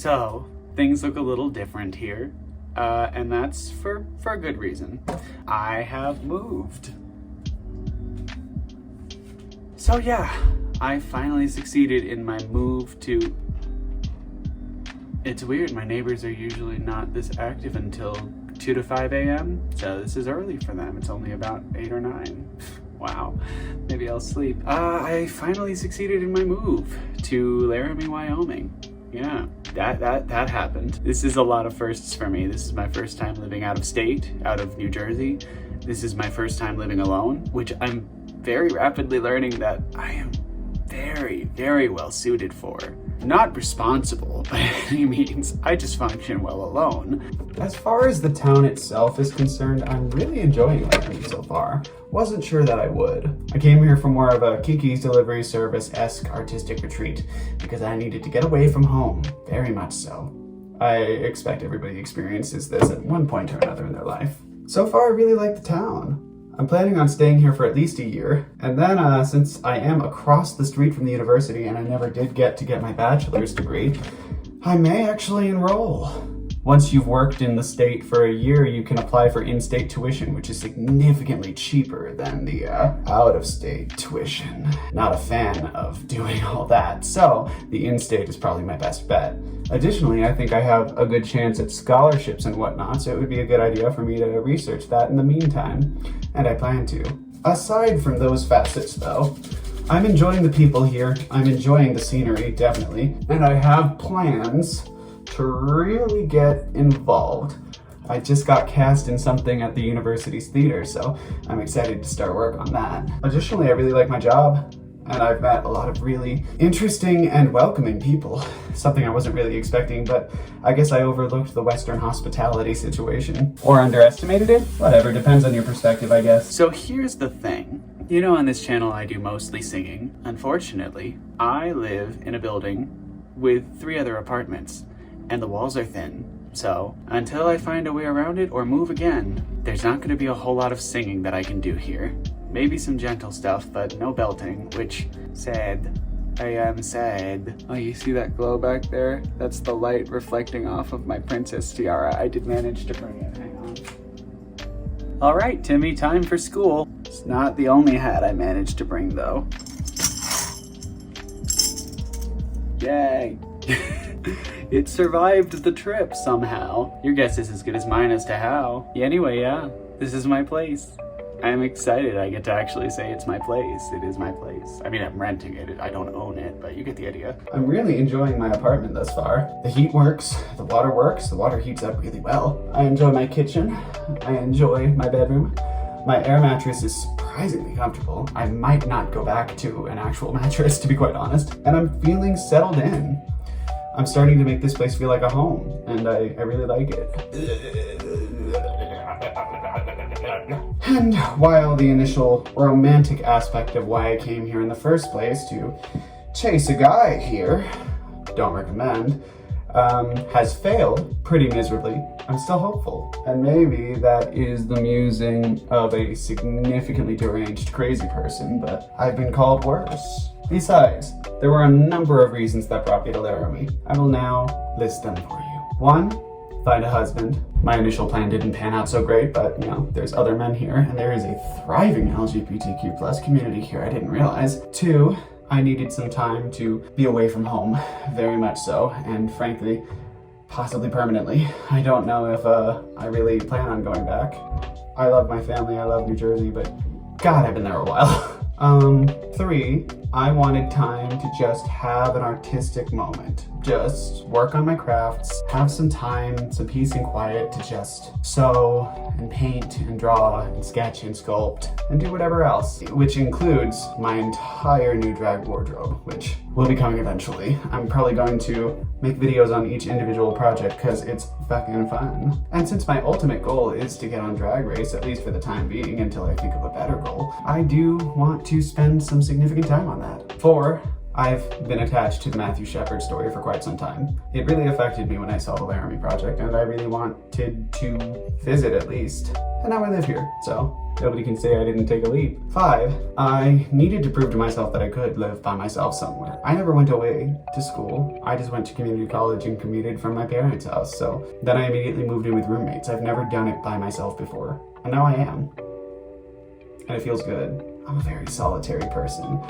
So, things look a little different here, and that's for a good reason. I have moved. So yeah, I finally succeeded in my move to... It's weird, my neighbors are usually not this active until 2 to 5 a.m., so this is early for them. It's only about 8 or 9. Wow, maybe I'll sleep. I finally succeeded in my move to Laramie, Wyoming. Yeah, that happened. This is a lot of firsts for me. This is my first time living out of state, out of New Jersey. This is my first time living alone, which I'm very rapidly learning that I am very, very well suited for. Not responsible by any means, I just function well alone. As far as the town itself is concerned, I'm really enjoying Laramie so far. Wasn't sure that I would. I came here for more of a Kiki's Delivery Service-esque artistic retreat because I needed to get away from home, very much so. I expect everybody experiences this at one point or another in their life. So far, I really like the town. I'm planning on staying here for at least a year, and then since I am across the street from the university and I never did get to get my bachelor's degree, I may actually enroll. Once you've worked in the state for a year, you can apply for in-state tuition, which is significantly cheaper than the out-of-state tuition. Not a fan of doing all that, so the in-state is probably my best bet. Additionally, I think I have a good chance at scholarships and whatnot, so it would be a good idea for me to research that in the meantime, and I plan to. Aside from those facets, though, I'm enjoying the people here, I'm enjoying the scenery, definitely, and I have plans to really get involved. I just got cast in something at the university's theater, so I'm excited to start work on that. Additionally, I really like my job, and I've met a lot of really interesting and welcoming people. Something I wasn't really expecting, but I guess I overlooked the Western hospitality situation. Or underestimated it? Whatever, depends on your perspective, I guess. So here's the thing. You know, on this channel I do mostly singing. Unfortunately, I live in a building with 3 other apartments, and the walls are thin. So until I find a way around it or move again, there's not going to be a whole lot of singing that I can do here. Maybe some gentle stuff, but no belting, which, sad. I am sad. Oh, you see that glow back there? That's the light reflecting off of my princess tiara. I did manage to bring it. Hang on. All right, Timmy, time for school. It's not the only hat I managed to bring, though. Yay. It survived the trip somehow. Your guess is as good as mine as to how. Anyway, yeah, this is my place. I'm excited I get to actually say it's my place. It is my place. I mean, I'm renting it. I don't own it, but you get the idea. I'm really enjoying my apartment thus far. The heat works, the water heats up really well. I enjoy my kitchen. I enjoy my bedroom. My air mattress is surprisingly comfortable. I might not go back to an actual mattress, to be quite honest. And I'm feeling settled in. I'm starting to make this place feel like a home, and I really like it. And while the initial romantic aspect of why I came here in the first place, to chase a guy here, don't recommend, has failed pretty miserably, I'm still hopeful. And maybe that is the musing of a significantly deranged crazy person, but I've been called worse. Besides, there were a number of reasons that brought me to Laramie. I will now list them for you. 1, find a husband. My initial plan didn't pan out so great, but you know, there's other men here, and there is a thriving LGBTQ+ community here I didn't realize. 2, I needed some time to be away from home, very much so, and frankly, possibly permanently. I don't know if I really plan on going back. I love my family, I love New Jersey, but God, I've been there a while. 3, I wanted time to just have an artistic moment. Just work on my crafts, have some time, some peace and quiet to just sew and paint and draw and sketch and sculpt and do whatever else, which includes my entire new drag wardrobe, which will be coming eventually. I'm probably going to make videos on each individual project because it's fucking fun. And since my ultimate goal is to get on Drag Race, at least for the time being, until I think of a better goal, I do want to spend some significant time on that. 4, I've been attached to the Matthew Shepard story for quite some time. It really affected me when I saw the Laramie project, and I really wanted to visit at least. And now I live here, so Nobody can say I didn't take a leap. 5, I needed to prove to myself that I could live by myself somewhere. I never went away to school. I just went to community college and commuted from my parents' house. So then I immediately moved in with roommates. I've never done it by myself before. And now I am. And it feels good. I'm a very solitary person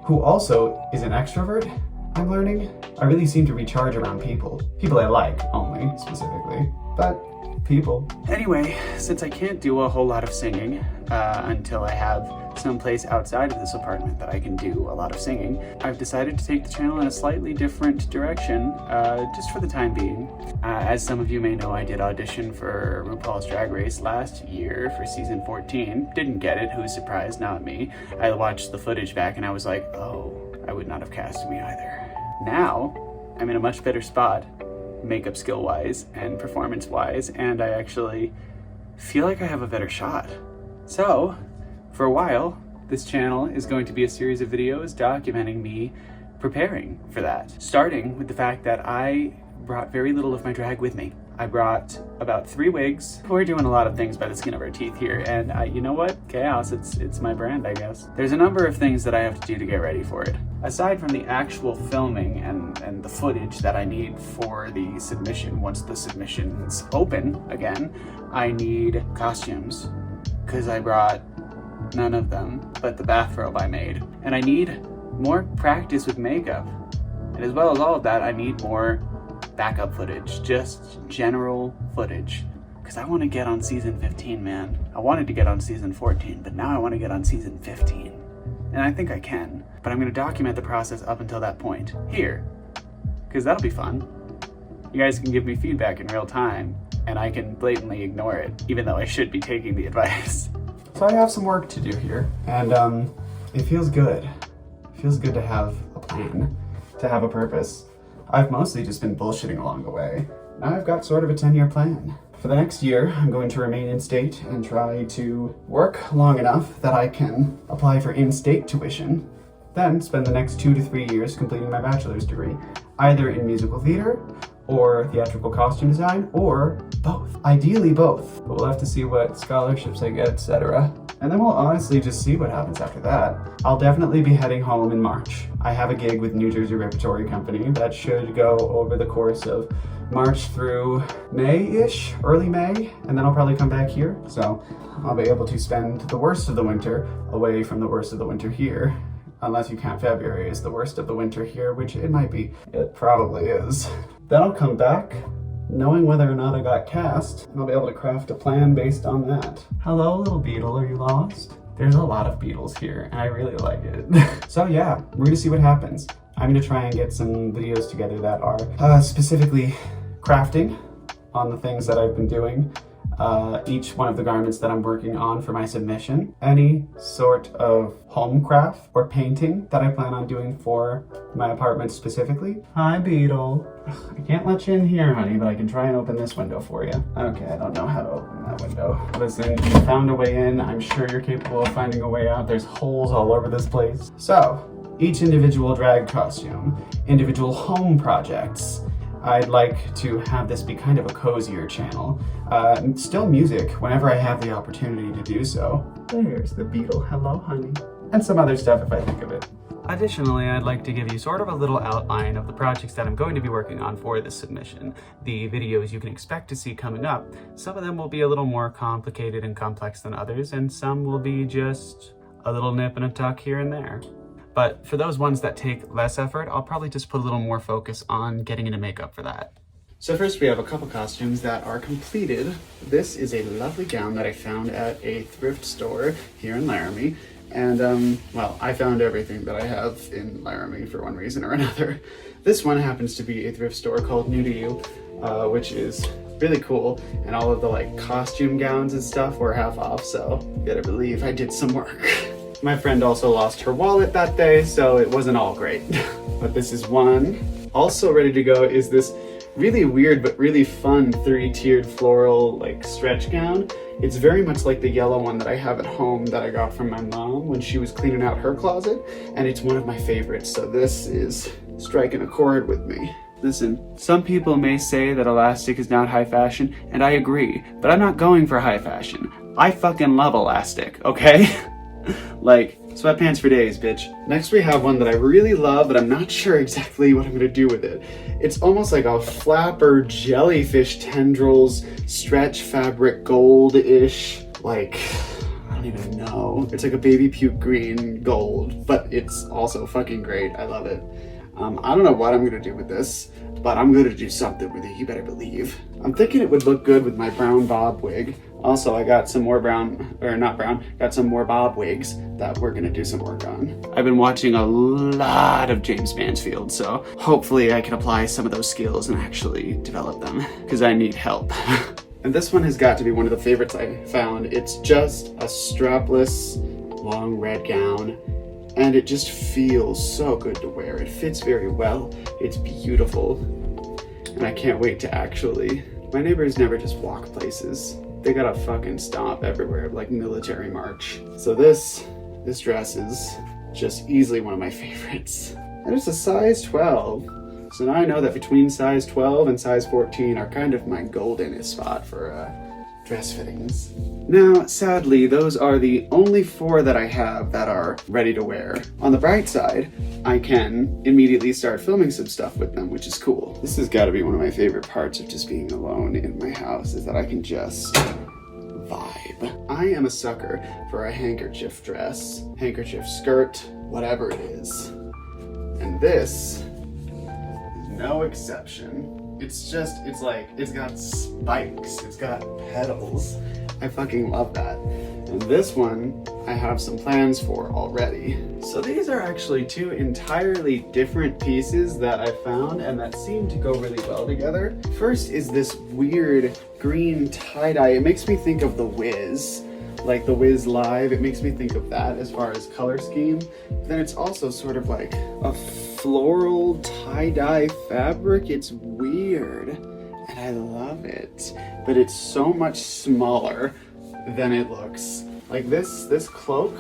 who also is an extrovert, I'm learning. I really seem to recharge around people. People I like, only, specifically. But people. Anyway, since I can't do a whole lot of singing until I have someplace outside of this apartment that I can do a lot of singing, I've decided to take the channel in a slightly different direction, just for the time being. As some of you may know, I did audition for RuPaul's Drag Race last year for season 14. Didn't get it, who's surprised? Not me. I watched the footage back and I was like, oh, I would not have cast me either. Now, I'm in a much better spot, makeup skill-wise and performance-wise, and I actually feel like I have a better shot. So, for a while, this channel is going to be a series of videos documenting me preparing for that. Starting with the fact that I brought very little of my drag with me. I brought about 3 wigs. We're doing a lot of things by the skin of our teeth here, and you know what? Chaos, it's my brand, I guess. There's a number of things that I have to do to get ready for it. Aside from the actual filming and the footage that I need for the submission, once the submission's open again, I need costumes, because I brought none of them but the bathrobe I made. And I need more practice with makeup. And as well as all of that, I need more backup footage, just general footage. Because I want to get on season 15, man. I wanted to get on season 14, but now I want to get on season 15. And I think I can. But I'm going to document the process up until that point here, because that'll be fun. You guys can give me feedback in real time, and I can blatantly ignore it, even though I should be taking the advice. So I have some work to do here, and it feels good. It feels good to have a plan, to have a purpose. I've mostly just been bullshitting along the way. Now I've got sort of a 10-year plan. For the next year, I'm going to remain in state and try to work long enough that I can apply for in-state tuition, then spend the next 2 to 3 years completing my bachelor's degree, either in musical theater or theatrical costume design, or both. Ideally both, but we'll have to see what scholarships I get, etc. And then we'll honestly just see what happens after that. I'll definitely be heading home in March. I have a gig with New Jersey Repertory Company that should go over the course of March through May-ish, early May, and then I'll probably come back here. So I'll be able to spend the worst of the winter away from the worst of the winter here. Unless you count February as the worst of the winter here, which it might be. It probably is. Then I'll come back, knowing whether or not I got cast, and I'll be able to craft a plan based on that. Hello, little beetle, are you lost? There's a lot of beetles here, and I really like it. So yeah, we're gonna see what happens. I'm gonna try and get some videos together that are specifically crafting on the things that I've been doing, each one of the garments that I'm working on for my submission, any sort of home craft or painting that I plan on doing for my apartment specifically. Hi, Beetle. I can't let you in here, honey, but I can try and open this window for you. Okay, I don't know how to open that window. Listen, you found a way in. I'm sure you're capable of finding a way out. There's holes all over this place. So, each individual drag costume, individual home projects. I'd like to have this be kind of a cozier channel. Still music whenever I have the opportunity to do so. There's the beetle. Hello, honey. And some other stuff if I think of it. Additionally, I'd like to give you sort of a little outline of the projects that I'm going to be working on for this submission. The videos you can expect to see coming up. Some of them will be a little more complicated and complex than others, and some will be just a little nip and a tuck here and there. But for those ones that take less effort, I'll probably just put a little more focus on getting into makeup for that. So first we have a couple costumes that are completed. This is a lovely gown that I found at a thrift store here in Laramie. And well, I found everything that I have in Laramie for one reason or another. This one happens to be a thrift store called New to You, which is really cool. And all of the like costume gowns and stuff were half off, so you gotta believe I did some work. My friend also lost her wallet that day, so it wasn't all great. But this is one. Also ready to go is this really weird but really fun 3-tiered floral like stretch gown. It's very much like the yellow one that I have at home that I got from my mom when she was cleaning out her closet, and it's one of my favorites, so this is striking a chord with me. Listen, some people may say that elastic is not high fashion, and I agree, but I'm not going for high fashion. I fucking love elastic, okay? Like, sweatpants for days, bitch. Next we have one that I really love, but I'm not sure exactly what I'm gonna do with it. It's almost like a flapper jellyfish tendrils, stretch fabric gold-ish, like, I don't even know. It's like a baby puke green gold, but it's also fucking great. I love it. I don't know what I'm gonna do with this, but I'm gonna do something with it, you better believe. I'm thinking it would look good with my brown bob wig. Also, I got some more got some more bob wigs that we're gonna do some work on. I've been watching a lot of James Mansfield, so hopefully I can apply some of those skills and actually develop them, because I need help. And this one has got to be one of the favorites I found. It's just a strapless, long red gown, and it just feels so good to wear. It fits very well, it's beautiful, and I can't wait to actually... My neighbors never just walk places. They gotta fucking stomp everywhere, like military march. So this dress is just easily one of my favorites. And it's a size 12. So now I know that between size 12 and size 14 are kind of my golden spot for dress fittings. Now, sadly, those are the only 4 that I have that are ready to wear. On the bright side, I can immediately start filming some stuff with them, which is cool. This has got to be one of my favorite parts of just being alone in my house, is that I can just vibe. I am a sucker for a handkerchief dress, handkerchief skirt, whatever it is. And this is no exception. It's got spikes, it's got petals. I fucking love that. And this one, I have some plans for already. So these are actually 2 entirely different pieces that I found and that seem to go really well together. First is this weird green tie-dye. It makes me think of the Wiz, like the Wiz Live. It makes me think of that as far as color scheme. But then it's also sort of like a floral tie-dye fabric. It's weird, and I love it. But it's so much smaller than it looks. Like this cloak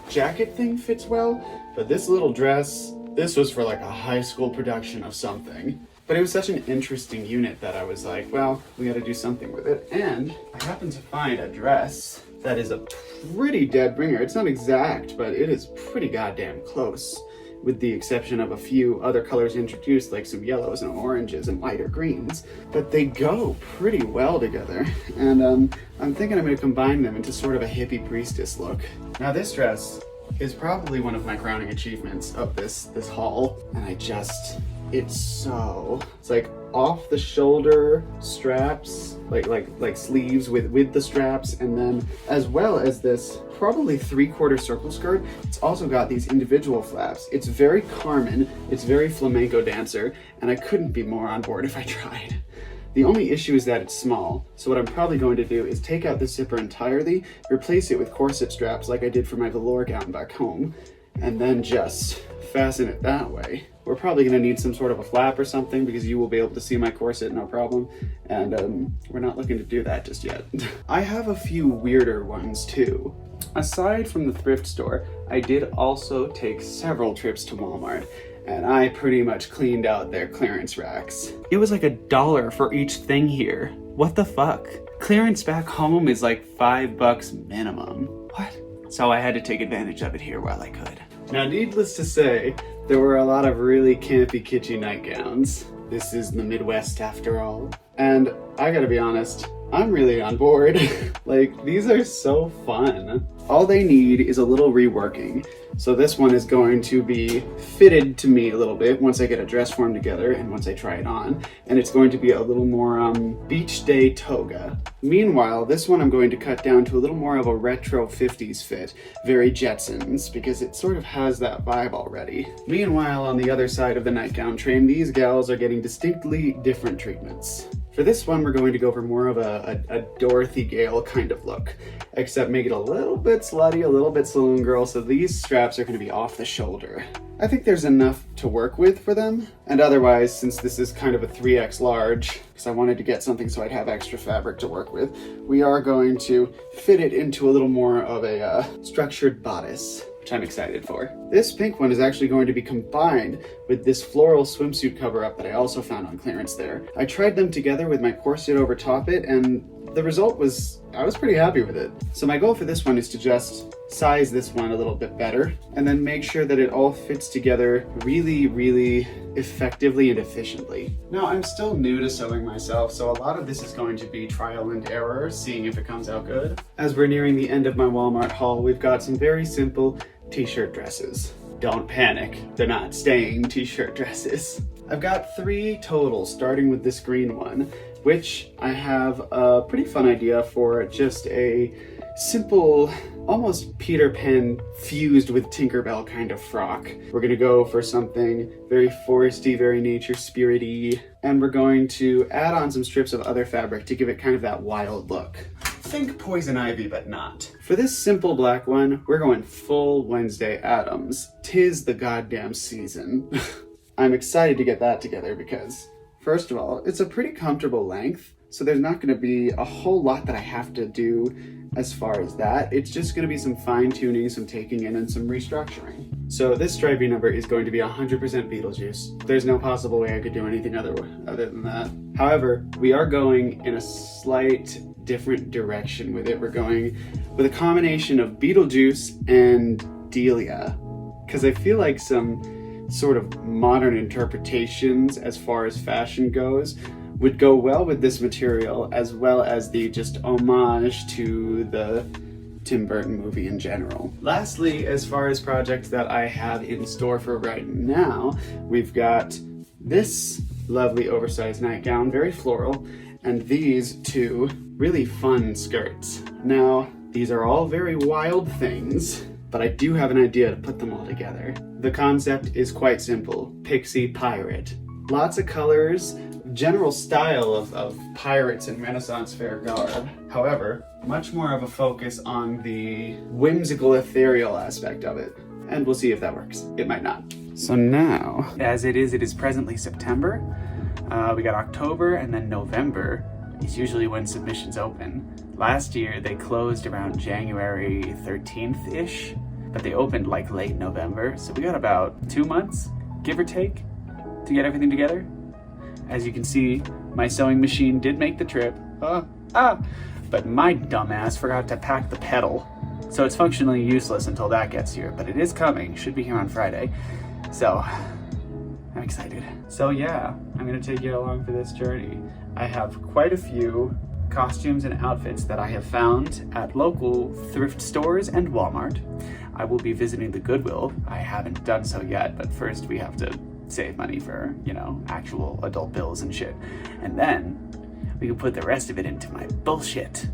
jacket thing fits well, but this little dress, this was for like a high school production of something. But it was such an interesting unit that I was like, well, we gotta do something with it. And I happened to find a dress that is a pretty dead bringer. It's not exact, but it is pretty goddamn close, with the exception of a few other colors introduced, like some yellows and oranges and lighter greens. But they go pretty well together, and I'm thinking I'm going to combine them into sort of a hippie priestess look. Now this dress is probably one of my crowning achievements of this haul, and it's like off the shoulder straps, like sleeves with the straps, and then as well as this probably 3/4 circle skirt. It's also got these individual flaps. It's very Carmen, it's very flamenco dancer, and I couldn't be more on board if I tried. The only issue is that it's small, so what I'm probably going to do is take out the zipper entirely, replace it with corset straps like I did for my velour gown back home, and then just fasten it that way. We're probably going to need some sort of a flap or something, because you will be able to see my corset no problem, and we're not looking to do that just yet. I have a few weirder ones too. Aside from the thrift store, I did also take several trips to Walmart, and I pretty much cleaned out their clearance racks. It was like $1 for each thing here. What the fuck? Clearance back home is like $5 minimum. What? So I had to take advantage of it here while I could. Now, needless to say, there were a lot of really campy, kitschy nightgowns. This is the Midwest after all. And I gotta be honest, I'm really on board. Like, these are so fun. All they need is a little reworking. So this one is going to be fitted to me a little bit once I get a dress form together and once I try it on. And it's going to be a little more beach day toga. Meanwhile, this one I'm going to cut down to a little more of a retro 50s fit, very Jetsons, because it sort of has that vibe already. Meanwhile, on the other side of the nightgown train, these gals are getting distinctly different treatments. For this one, we're going to go for more of a Dorothy Gale kind of look, except make it a little bit slutty, a little bit saloon girl, so these straps are going to be off the shoulder. I think there's enough to work with for them, and otherwise, since this is kind of a 3X large, because I wanted to get something so I'd have extra fabric to work with, we are going to fit it into a little more of a structured bodice. which I'm excited for. This pink one is actually going to be combined with this floral swimsuit cover-up that I also found on clearance there. I tried them together with my corset over top it, and the result was, I was pretty happy with it. So my goal for this one is to just size this one a little bit better, and then make sure that it all fits together really, really effectively and efficiently. Now, I'm still new to sewing myself, so a lot of this is going to be trial and error, seeing if it comes out good. As we're nearing the end of my Walmart haul, we've got some very simple t-shirt dresses. Don't panic, they're not staying t-shirt dresses. I've got 3 total, starting with this green one, which I have a pretty fun idea for just a simple, almost Peter Pan fused with Tinkerbell kind of frock. We're gonna go for something very foresty, very nature spirity, and we're going to add on some strips of other fabric to give it kind of that wild look. Think Poison Ivy, but not. For this simple black one, we're going full Wednesday Addams. 'Tis the goddamn season. I'm excited to get that together because, first of all, it's a pretty comfortable length, so there's not going to be a whole lot that I have to do as far as that. It's just going to be some fine-tuning, some taking in, and some restructuring. So this striping number is going to be 100% Beetlejuice. There's no possible way I could do anything other than that. However, we are going in a slight different direction with it. We're going with a combination of Beetlejuice and Delia, because I feel like some sort of modern interpretations as far as fashion goes would go well with this material, as well as the just homage to the Tim Burton movie in general. Lastly, as far as projects that I have in store for right now, we've got this lovely oversized nightgown, very floral, and these 2 really fun skirts. Now, these are all very wild things, but I do have an idea to put them all together. The concept is quite simple: pixie pirate. Lots of colors, general style of pirates in Renaissance fair garb. However, much more of a focus on the whimsical, ethereal aspect of it. And we'll see if that works. It might not. So now, as it is presently September. We got October, and then November is usually when submissions open. Last year, they closed around January 13th-ish, but they opened like late November. So we got about 2 months, give or take, to get everything together. As you can see, my sewing machine did make the trip, but my dumbass forgot to pack the pedal. So it's functionally useless until that gets here, but it is coming, should be here on Friday. So, I'm excited. So yeah, I'm gonna take you along for this journey. I have quite a few costumes and outfits that I have found at local thrift stores and Walmart. I will be visiting the Goodwill. I haven't done so yet, but first we have to save money for, actual adult bills and shit. And then we can put the rest of it into my bullshit.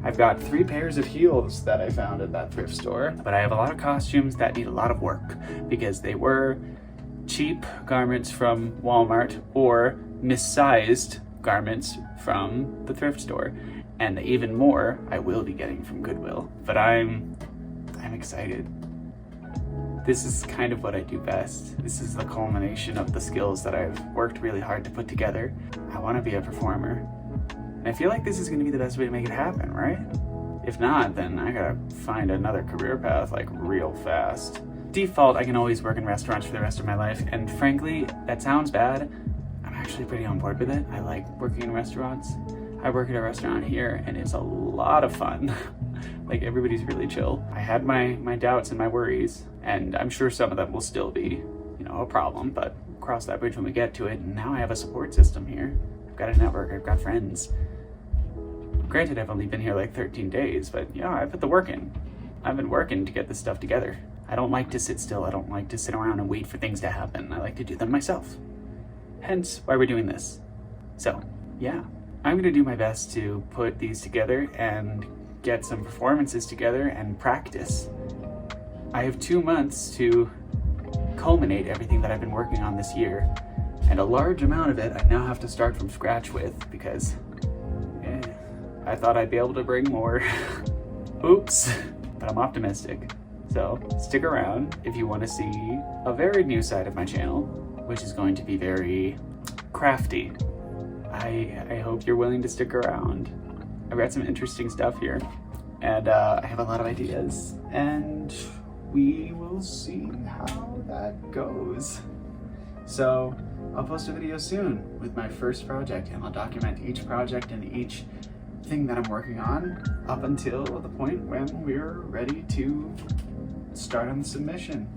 I've got 3 pairs of heels that I found at that thrift store, but I have a lot of costumes that need a lot of work because they were cheap garments from Walmart or missized garments from the thrift store, and even more I will be getting from Goodwill. But I'm excited. This is kind of what I do best. This is the culmination of the skills that I've worked really hard to put together. I want to be a performer, and I feel like this is going to be the best way to make it happen, right? If not, then I gotta find another career path like real fast. Default, I can always work in restaurants for the rest of my life, and frankly, that sounds bad. I'm actually pretty on board with it. I like working in restaurants. I work at a restaurant here, and it's a lot of fun. Like, everybody's really chill. I had my doubts and my worries, and I'm sure some of them will still be, a problem, but cross that bridge when we get to it, and now I have a support system here. I've got a network, I've got friends. Granted, I've only been here like 13 days, but yeah, I put the work in. I've been working to get this stuff together. I don't like to sit still. I don't like to sit around and wait for things to happen. I like to do them myself. Hence why we're doing this. So, yeah, I'm gonna do my best to put these together and get some performances together and practice. I have 2 months to culminate everything that I've been working on this year, and a large amount of it I now have to start from scratch with because I thought I'd be able to bring more. Oops, but I'm optimistic. So stick around if you want to see a very new side of my channel, which is going to be very crafty. I hope you're willing to stick around. I've got some interesting stuff here, and I have a lot of ideas, and we will see how that goes. So I'll post a video soon with my first project, and I'll document each project and each thing that I'm working on up until the point when we're ready to start on the submission.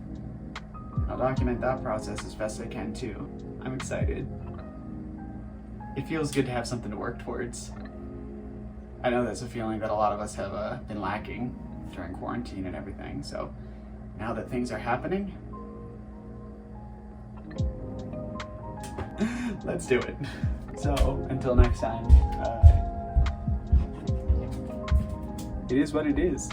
I'll document that process as best I can too. I'm excited. It feels good to have something to work towards. I know that's a feeling that a lot of us have been lacking during quarantine and everything, so now that things are happening, let's do it. So until next time, it is what it is.